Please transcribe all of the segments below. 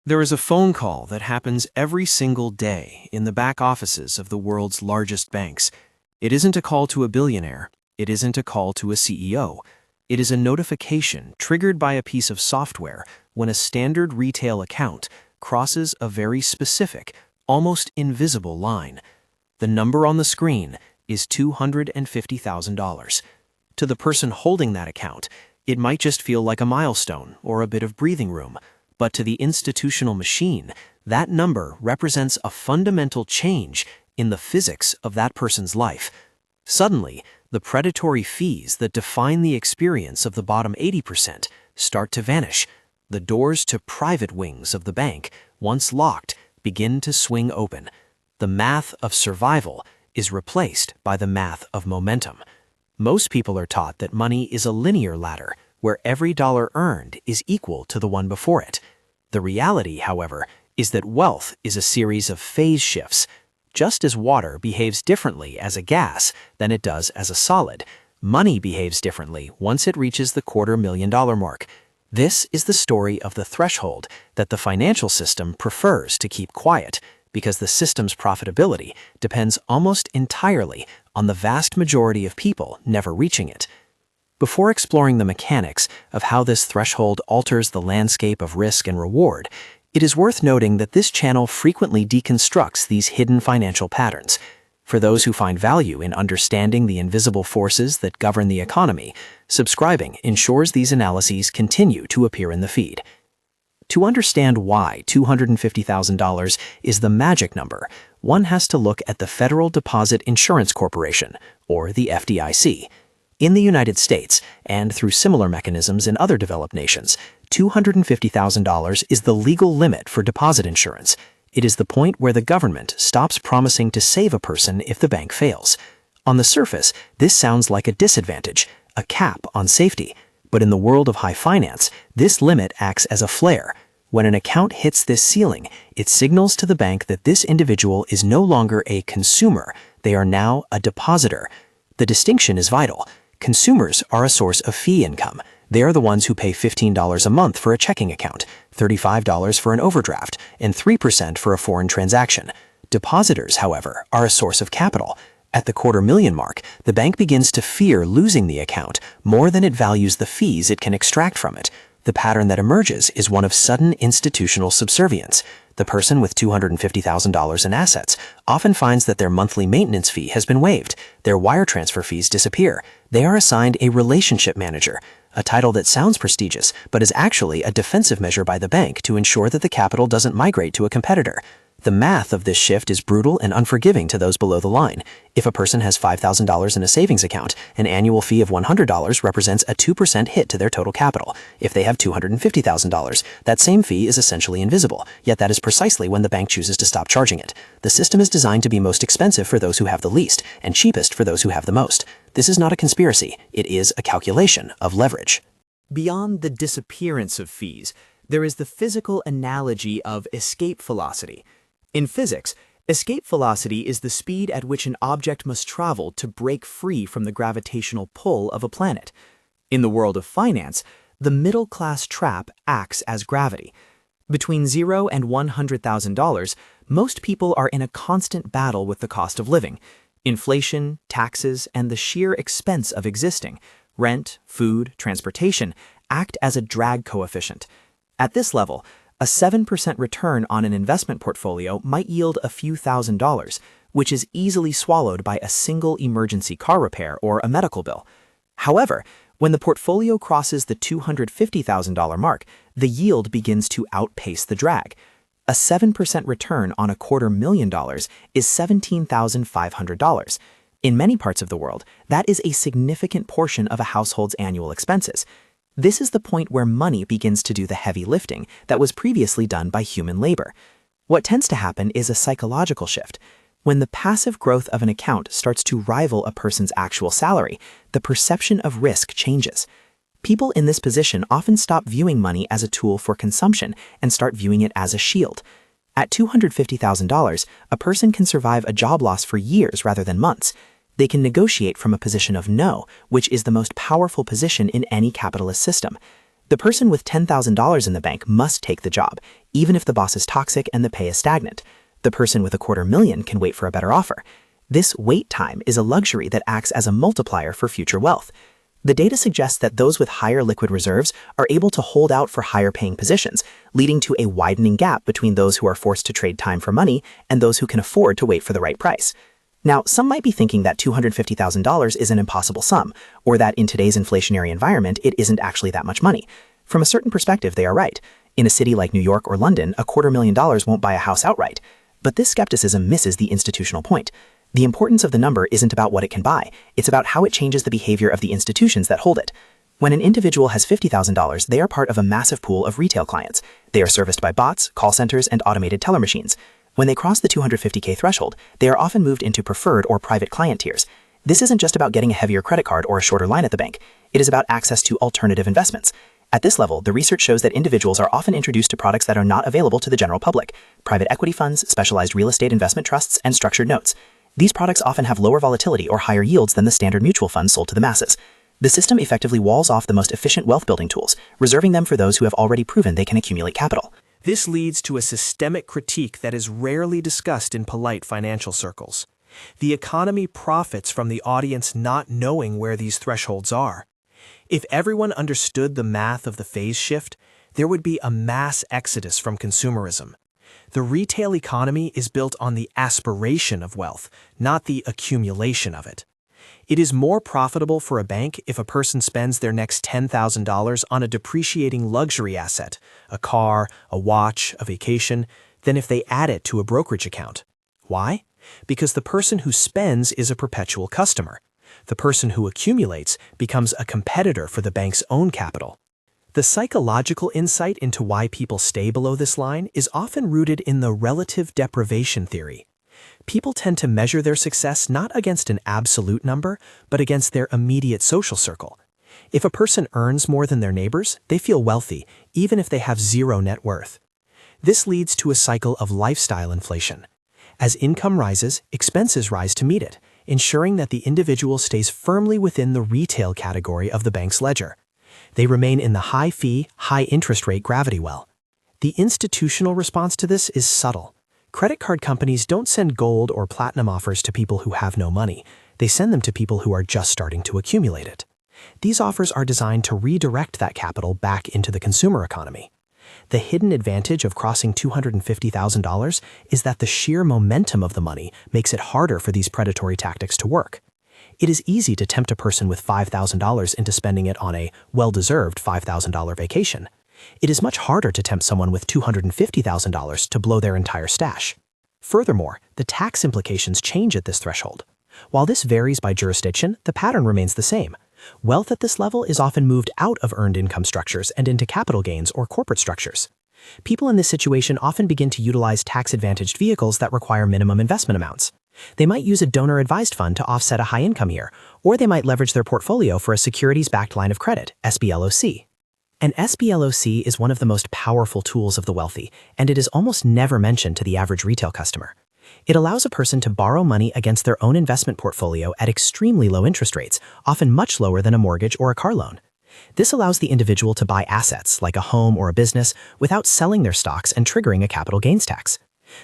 There is a phone call that happens every single day in the back offices of the world's largest banks. It isn't a call to a billionaire. It isn't a call to a CEO. It is a notification triggered by a piece of software when a standard retail account crosses a very specific, almost invisible line. The number on the screen is $250,000. To the person holding that account, it might just feel like a milestone or a bit of breathing room. But to the institutional machine, that number represents a fundamental change in the physics of that person's life. Suddenly, the predatory fees that define the experience of the bottom 80% start to vanish. The doors to private wings of the bank, once locked, begin to swing open. The math of survival is replaced by the math of momentum. Most people are taught that money is a linear ladder, where every dollar earned is equal to the one before it. The reality, however, is that wealth is a series of phase shifts. Just as water behaves differently as a gas than it does as a solid, money behaves differently once it reaches the $250,000 mark. This is the story of the threshold that the financial system prefers to keep quiet, because the system's profitability depends almost entirely on the vast majority of people never reaching it. Before exploring the mechanics of how this threshold alters the landscape of risk and reward, it is worth noting that this channel frequently deconstructs these hidden financial patterns. For those who find value in understanding the invisible forces that govern the economy, subscribing ensures these analyses continue to appear in the feed. To understand why $250,000 is the magic number, one has to look at the Federal Deposit Insurance Corporation, or the FDIC. In the United States, and through similar mechanisms in other developed nations, $250,000 is the legal limit for deposit insurance. It is the point where the government stops promising to save a person if the bank fails. On the surface, this sounds like a disadvantage, a cap on safety. But in the world of high finance, this limit acts as a flare. When an account hits this ceiling, it signals to the bank that this individual is no longer a consumer. They are now a depositor. The distinction is vital. Consumers are a source of fee income. They are the ones who pay $15 a month for a checking account, $35 for an overdraft, and 3% for a foreign transaction. Depositors, however, are a source of capital. At the $250,000 mark, the bank begins to fear losing the account more than it values the fees it can extract from it. The pattern that emerges is one of sudden institutional subservience. The person with $250,000 in assets often finds that their monthly maintenance fee has been waived. Their wire transfer fees disappear. They are assigned a relationship manager, a title that sounds prestigious but is actually a defensive measure by the bank to ensure that the capital doesn't migrate to a competitor. The math of this shift is brutal and unforgiving to those below the line. If a person has $5,000 in a savings account, an annual fee of $100 represents a 2% hit to their total capital. If they have $250,000, that same fee is essentially invisible, yet that is precisely when the bank chooses to stop charging it. The system is designed to be most expensive for those who have the least, and cheapest for those who have the most. This is not a conspiracy, it is a calculation of leverage. Beyond the disappearance of fees, there is the physical analogy of escape velocity. In physics, escape velocity is the speed at which an object must travel to break free from the gravitational pull of a planet. In the world of finance, the middle-class trap acts as gravity. Between $0 and $100,000, most people are in a constant battle with the cost of living. Inflation, taxes, and the sheer expense of existing, rent, food, transportation, act as a drag coefficient. At this level, a 7% return on an investment portfolio might yield a few $1,000s, which is easily swallowed by a single emergency car repair or a medical bill. However, when the portfolio crosses the $250,000 mark, the yield begins to outpace the drag. A 7% return on $250,000 is $17,500. In many parts of the world, that is a significant portion of a household's annual expenses. This is the point where money begins to do the heavy lifting that was previously done by human labor. What tends to happen is a psychological shift. When the passive growth of an account starts to rival a person's actual salary, the perception of risk changes. People in this position often stop viewing money as a tool for consumption and start viewing it as a shield. At $250,000, a person can survive a job loss for years rather than months. They can negotiate from a position of no, which is the most powerful position in any capitalist system. The person with $10,000 in the bank must take the job, even if the boss is toxic and the pay is stagnant. The person with $250,000 can wait for a better offer. This wait time is a luxury that acts as a multiplier for future wealth. The data suggests that those with higher liquid reserves are able to hold out for higher paying positions, leading to a widening gap between those who are forced to trade time for money and those who can afford to wait for the right price. Now, some might be thinking that $250,000 is an impossible sum, or that in today's inflationary environment, it isn't actually that much money. From a certain perspective, they are right. In a city like New York or London, $250,000 won't buy a house outright. But this skepticism misses the institutional point. The importance of the number isn't about what it can buy, it's about how it changes the behavior of the institutions that hold it. When an individual has $50,000, they are part of a massive pool of retail clients. They are serviced by bots, call centers, and automated teller machines. When they cross the $250K threshold, they are often moved into preferred or private client tiers. This isn't just about getting a heavier credit card or a shorter line at the bank. It is about access to alternative investments. At this level, the research shows that individuals are often introduced to products that are not available to the general public: private equity funds, specialized real estate investment trusts, and structured notes. These products often have lower volatility or higher yields than the standard mutual funds sold to the masses. The system effectively walls off the most efficient wealth-building tools, reserving them for those who have already proven they can accumulate capital. This leads to a systemic critique that is rarely discussed in polite financial circles. The economy profits from the audience not knowing where these thresholds are. If everyone understood the math of the phase shift, there would be a mass exodus from consumerism. The retail economy is built on the aspiration of wealth, not the accumulation of it. It is more profitable for a bank if a person spends their next $10,000 on a depreciating luxury asset, a car, a watch, a vacation, than if they add it to a brokerage account. Why? Because the person who spends is a perpetual customer. The person who accumulates becomes a competitor for the bank's own capital. The psychological insight into why people stay below this line is often rooted in the relative deprivation theory. People tend to measure their success not against an absolute number, but against their immediate social circle. If a person earns more than their neighbors, they feel wealthy, even if they have zero net worth. This leads to a cycle of lifestyle inflation. As income rises, expenses rise to meet it, ensuring that the individual stays firmly within the retail category of the bank's ledger. They remain in the high-fee, high-interest rate gravity well. The institutional response to this is subtle. Credit card companies don't send gold or platinum offers to people who have no money. They send them to people who are just starting to accumulate it. These offers are designed to redirect that capital back into the consumer economy. The hidden advantage of crossing $250,000 is that the sheer momentum of the money makes it harder for these predatory tactics to work. It is easy to tempt a person with $5,000 into spending it on a well-deserved $5,000 vacation. It is much harder to tempt someone with $250,000 to blow their entire stash. Furthermore, the tax implications change at this threshold. While this varies by jurisdiction, the pattern remains the same. Wealth at this level is often moved out of earned income structures and into capital gains or corporate structures. People in this situation often begin to utilize tax-advantaged vehicles that require minimum investment amounts. They might use a donor-advised fund to offset a high-income year, or they might leverage their portfolio for a securities-backed line of credit, SBLOC. An SBLOC is one of the most powerful tools of the wealthy, and it is almost never mentioned to the average retail customer. It allows a person to borrow money against their own investment portfolio at extremely low interest rates, often much lower than a mortgage or a car loan. This allows the individual to buy assets, like a home or a business, without selling their stocks and triggering a capital gains tax.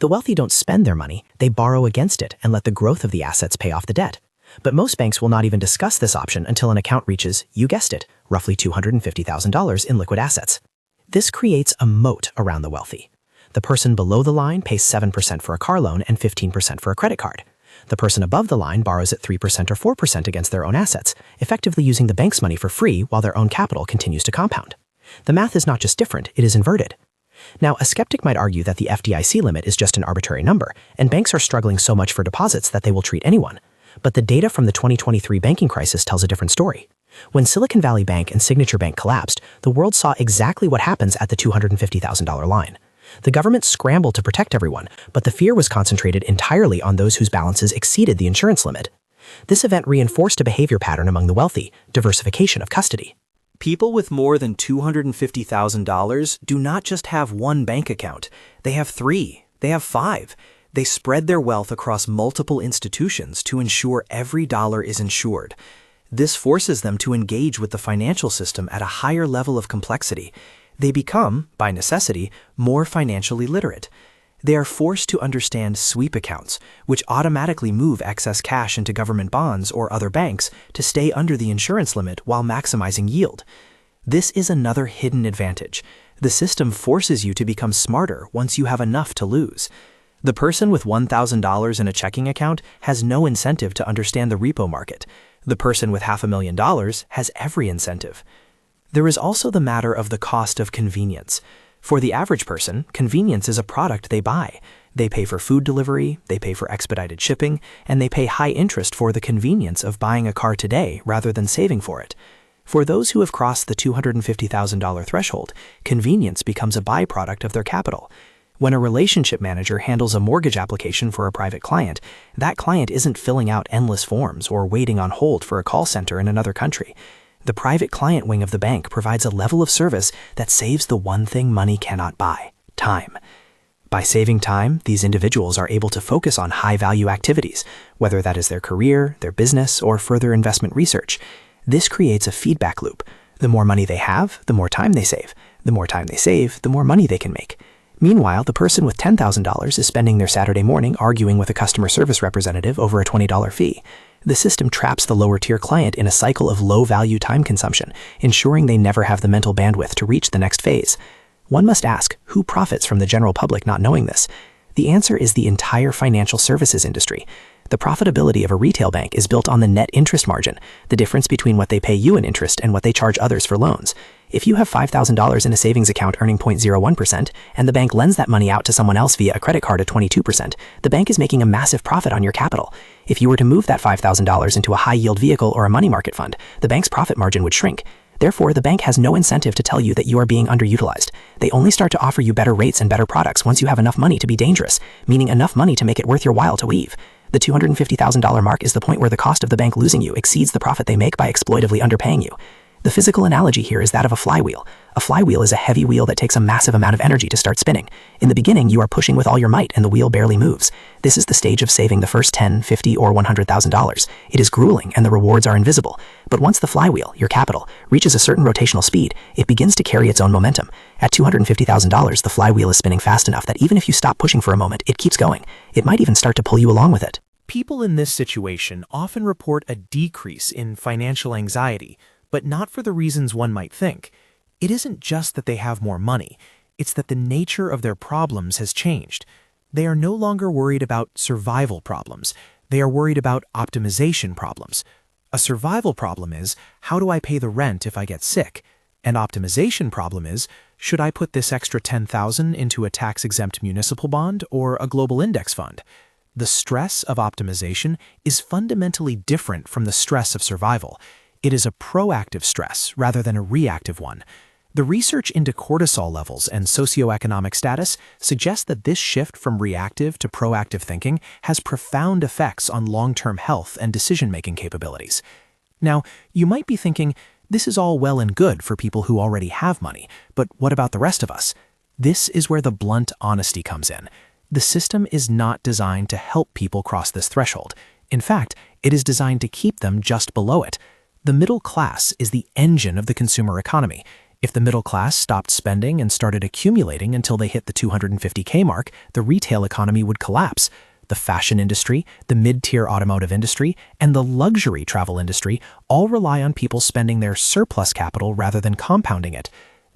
The wealthy don't spend their money, they borrow against it and let the growth of the assets pay off the debt. But most banks will not even discuss this option until an account reaches, you guessed it, roughly $250,000 in liquid assets. This creates a moat around the wealthy. The person below the line pays 7% for a car loan and 15% for a credit card. The person above the line borrows at 3% or 4% against their own assets, effectively using the bank's money for free while their own capital continues to compound. The math is not just different, it is inverted. Now, a skeptic might argue that the FDIC limit is just an arbitrary number, and banks are struggling so much for deposits that they will treat anyone. But the data from the 2023 banking crisis tells a different story. When Silicon Valley Bank and Signature Bank collapsed, the world saw exactly what happens at the $250,000 line. The government scrambled to protect everyone, but the fear was concentrated entirely on those whose balances exceeded the insurance limit. This event reinforced a behavior pattern among the wealthy: diversification of custody. People with more than $250,000 do not just have one bank account. They have 3. They have 5. They spread their wealth across multiple institutions to ensure every dollar is insured. This forces them to engage with the financial system at a higher level of complexity. They become, by necessity, more financially literate. They are forced to understand sweep accounts, which automatically move excess cash into government bonds or other banks to stay under the insurance limit while maximizing yield. This is another hidden advantage. The system forces you to become smarter once you have enough to lose. The person with $1,000 in a checking account has no incentive to understand the repo market. The person with $500,000 has every incentive. There is also the matter of the cost of convenience. For the average person, convenience is a product they buy. They pay for food delivery, they pay for expedited shipping, and they pay high interest for the convenience of buying a car today rather than saving for it. For those who have crossed the $250,000 threshold, convenience becomes a byproduct of their capital. When a relationship manager handles a mortgage application for a private client, that client isn't filling out endless forms or waiting on hold for a call center in another country. The private client wing of the bank provides a level of service that saves the one thing money cannot buy: time. By saving time, these individuals are able to focus on high-value activities, whether that is their career, their business, or further investment research. This creates a feedback loop. The more money they have, the more time they save. The more time they save, the more money they can make. Meanwhile, the person with $10,000 is spending their Saturday morning arguing with a customer service representative over a $20 fee. The system traps the lower-tier client in a cycle of low-value time consumption, ensuring they never have the mental bandwidth to reach the next phase. One must ask, who profits from the general public not knowing this? The answer is the entire financial services industry. The profitability of a retail bank is built on the net interest margin, the difference between what they pay you in interest and what they charge others for loans. If you have $5,000 in a savings account earning 0.01%, and the bank lends that money out to someone else via a credit card at 22%, the bank is making a massive profit on your capital. If you were to move that $5,000 into a high-yield vehicle or a money market fund, the bank's profit margin would shrink. Therefore, the bank has no incentive to tell you that you are being underutilized. They only start to offer you better rates and better products once you have enough money to be dangerous, meaning enough money to make it worth your while to leave. The $250,000 mark is the point where the cost of the bank losing you exceeds the profit they make by exploitively underpaying you. The physical analogy here is that of a flywheel. A flywheel is a heavy wheel that takes a massive amount of energy to start spinning. In the beginning, you are pushing with all your might and the wheel barely moves. This is the stage of saving the first $10,000, $50,000, or $100,000. It is grueling and the rewards are invisible. But once the flywheel, your capital, reaches a certain rotational speed, it begins to carry its own momentum. At $250,000, the flywheel is spinning fast enough that even if you stop pushing for a moment, it keeps going. It might even start to pull you along with it. People in this situation often report a decrease in financial anxiety, but not for the reasons one might think. It isn't just that they have more money, it's that the nature of their problems has changed. They are no longer worried about survival problems, they are worried about optimization problems. A survival problem is, how do I pay the rent if I get sick? An optimization problem is, should I put this extra $10,000 into a tax-exempt municipal bond or a global index fund? The stress of optimization is fundamentally different from the stress of survival. It is a proactive stress rather than a reactive one. The research into cortisol levels and socioeconomic status suggests that this shift from reactive to proactive thinking has profound effects on long-term health and decision-making capabilities. Now, you might be thinking, this is all well and good for people who already have money, but what about the rest of us? This is where the blunt honesty comes in. The system is not designed to help people cross this threshold. In fact, it is designed to keep them just below it. The middle class is the engine of the consumer economy. If the middle class stopped spending and started accumulating until they hit the $250K mark, the retail economy would collapse. The fashion industry, the mid-tier automotive industry, and the luxury travel industry all rely on people spending their surplus capital rather than compounding it.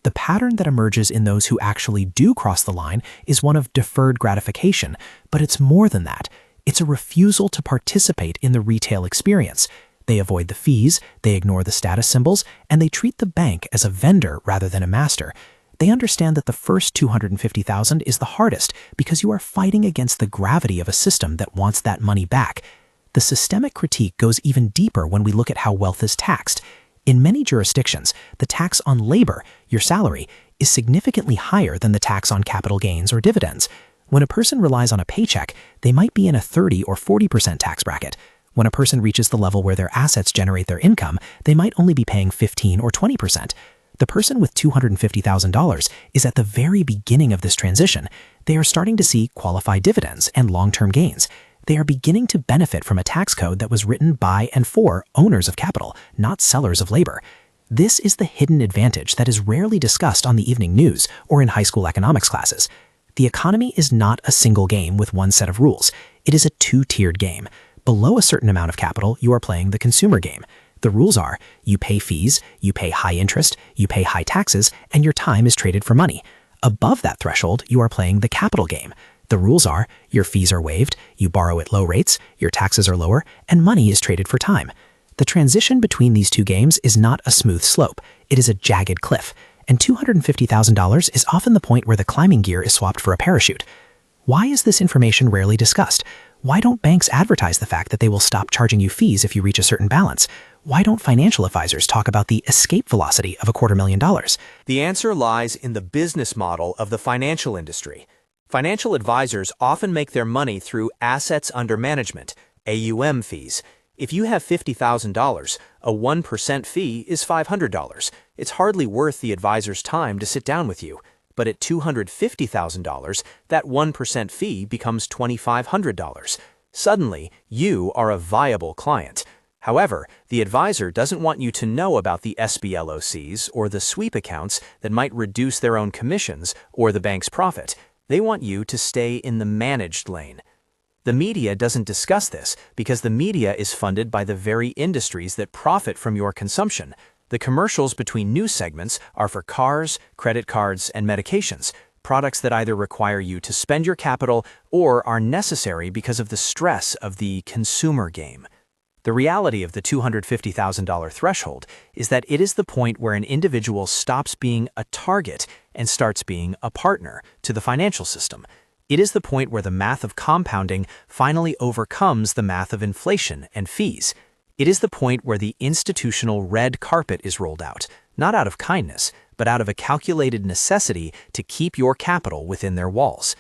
The pattern that emerges in those who actually do cross the line is one of deferred gratification, but it's more than that. It's a refusal to participate in the retail experience. They avoid the fees, they ignore the status symbols, and they treat the bank as a vendor rather than a master. They understand that the first $250,000 is the hardest because you are fighting against the gravity of a system that wants that money back. The systemic critique goes even deeper when we look at how wealth is taxed. In many jurisdictions, the tax on labor, your salary, is significantly higher than the tax on capital gains or dividends. When a person relies on a paycheck, they might be in a 30 or 40% tax bracket. When a person reaches the level where their assets generate their income, they might only be paying 15 or 20%. The person with $250,000 is at the very beginning of this transition. They are starting to see qualified dividends and long-term gains. they are beginning to benefit from a tax code that was written by and for owners of capital, not sellers of labor. This is the hidden advantage that is rarely discussed on the evening news or in high school economics classes. The economy is not a single game with one set of rules. It is a two-tiered game. Below a certain amount of capital, you are playing the consumer game. The rules are, you pay fees, you pay high interest, you pay high taxes, and your time is traded for money. Above that threshold, you are playing the capital game. The rules are, your fees are waived, you borrow at low rates, your taxes are lower, and money is traded for time. The transition between these two games is not a smooth slope. It is a jagged cliff. And $250,000 is often the point where the climbing gear is swapped for a parachute. Why is this information rarely discussed? Why don't banks advertise the fact that they will stop charging you fees if you reach a certain balance? Why don't financial advisors talk about the escape velocity of $250,000? The answer lies in the business model of the financial industry. Financial advisors often make their money through assets under management, AUM fees. If you have $50,000, a 1% fee is $500. It's hardly worth the advisor's time to sit down with you. But at $250,000, that 1% fee becomes $2,500. Suddenly, you are a viable client. However, the advisor doesn't want you to know about the SBLOCs or the sweep accounts that might reduce their own commissions or the bank's profit. They want you to stay in the managed lane. The media doesn't discuss this because the media is funded by the very industries that profit from your consumption. The commercials between news segments are for cars, credit cards, and medications, products that either require you to spend your capital or are necessary because of the stress of the consumer game. The reality of the $250,000 threshold is that it is the point where an individual stops being a target and starts being a partner to the financial system. It is the point where the math of compounding finally overcomes the math of inflation and fees. It is the point where the institutional red carpet is rolled out, not out of kindness, but out of a calculated necessity to keep your capital within their walls.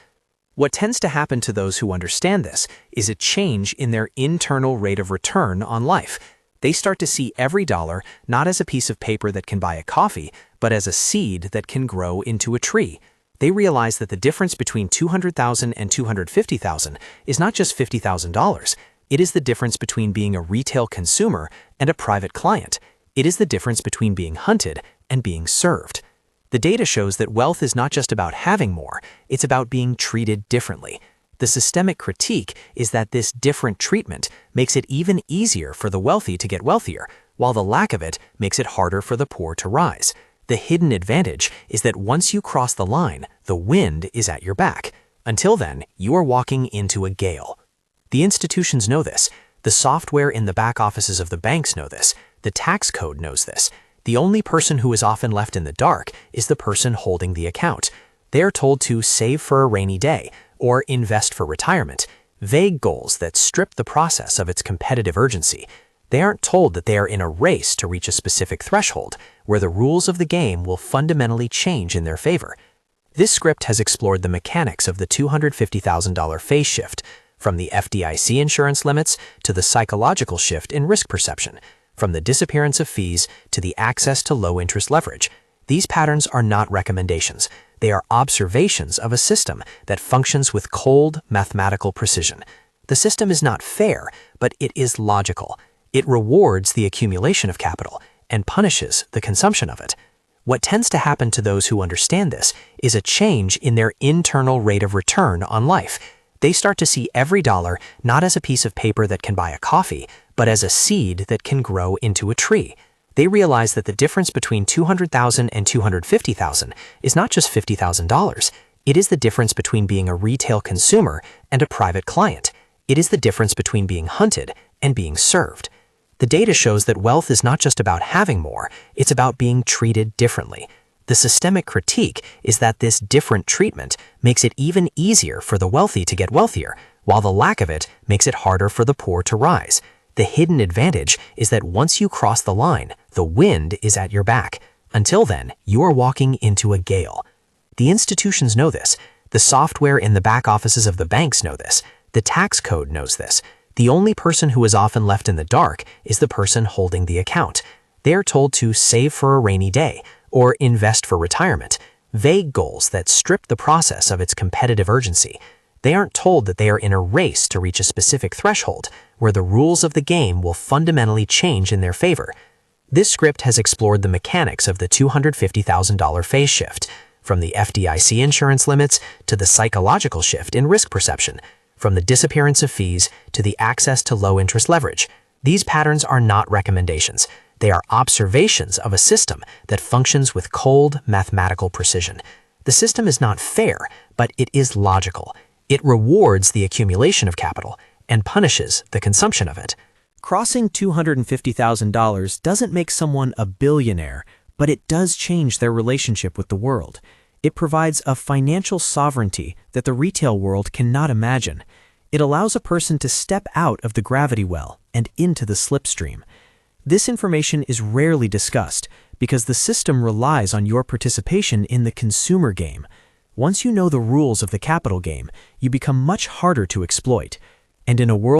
What tends to happen to those who understand this is a change in their internal rate of return on life. They start to see every dollar not as a piece of paper that can buy a coffee, but as a seed that can grow into a tree. They realize that the difference between $200,000 and $250,000 is not just $50,000. It is the difference between being a retail consumer and a private client. It is the difference between being hunted and being served. The data shows that wealth is not just about having more, it's about being treated differently. The systemic critique is that this different treatment makes it even easier for the wealthy to get wealthier, while the lack of it makes it harder for the poor to rise. The hidden advantage is that once you cross the line, the wind is at your back. Until then, you are walking into a gale. The institutions know this. The software in the back offices of the banks know this. The tax code knows this. The only person who is often left in the dark is the person holding the account. They are told to save for a rainy day or invest for retirement, vague goals that strip the process of its competitive urgency. They aren't told that they are in a race to reach a specific threshold where the rules of the game will fundamentally change in their favor. This script has explored the mechanics of the $250,000 phase shift, from the FDIC insurance limits to the psychological shift in risk perception, from the disappearance of fees to the access to low-interest leverage. These patterns are not recommendations. They are observations of a system that functions with cold, mathematical precision. The system is not fair, but it is logical. It rewards the accumulation of capital and punishes the consumption of it. What tends to happen to those who understand this is a change in their internal rate of return on life. They start to see every dollar not as a piece of paper that can buy a coffee, but as a seed that can grow into a tree. They realize that the difference between $200,000 and $250,000 is not just $50,000. It is the difference between being a retail consumer and a private client. It is the difference between being hunted and being served. The data shows that wealth is not just about having more, it's about being treated differently. The systemic critique is that this different treatment makes it even easier for the wealthy to get wealthier, while the lack of it makes it harder for the poor to rise. The hidden advantage is that once you cross the line, the wind is at your back. Until then, you are walking into a gale. The institutions know this. The software in the back offices of the banks know this. The tax code knows this. The only person who is often left in the dark is the person holding the account. They are told to save for a rainy day or invest for retirement, vague goals that strip the process of its competitive urgency. They aren't told that they are in a race to reach a specific threshold, where the rules of the game will fundamentally change in their favor. This script has explored the mechanics of the $250,000 phase shift, from the FDIC insurance limits to the psychological shift in risk perception, from the disappearance of fees to the access to low-interest leverage. These patterns are not recommendations. They are observations of a system that functions with cold, mathematical precision. The system is not fair, but it is logical. It rewards the accumulation of capital and punishes the consumption of it. Crossing $250,000 doesn't make someone a billionaire, but it does change their relationship with the world. It provides a financial sovereignty that the retail world cannot imagine. It allows a person to step out of the gravity well and into the slipstream. This information is rarely discussed because the system relies on your participation in the consumer game. Once you know the rules of the capital game, you become much harder to exploit. And in a world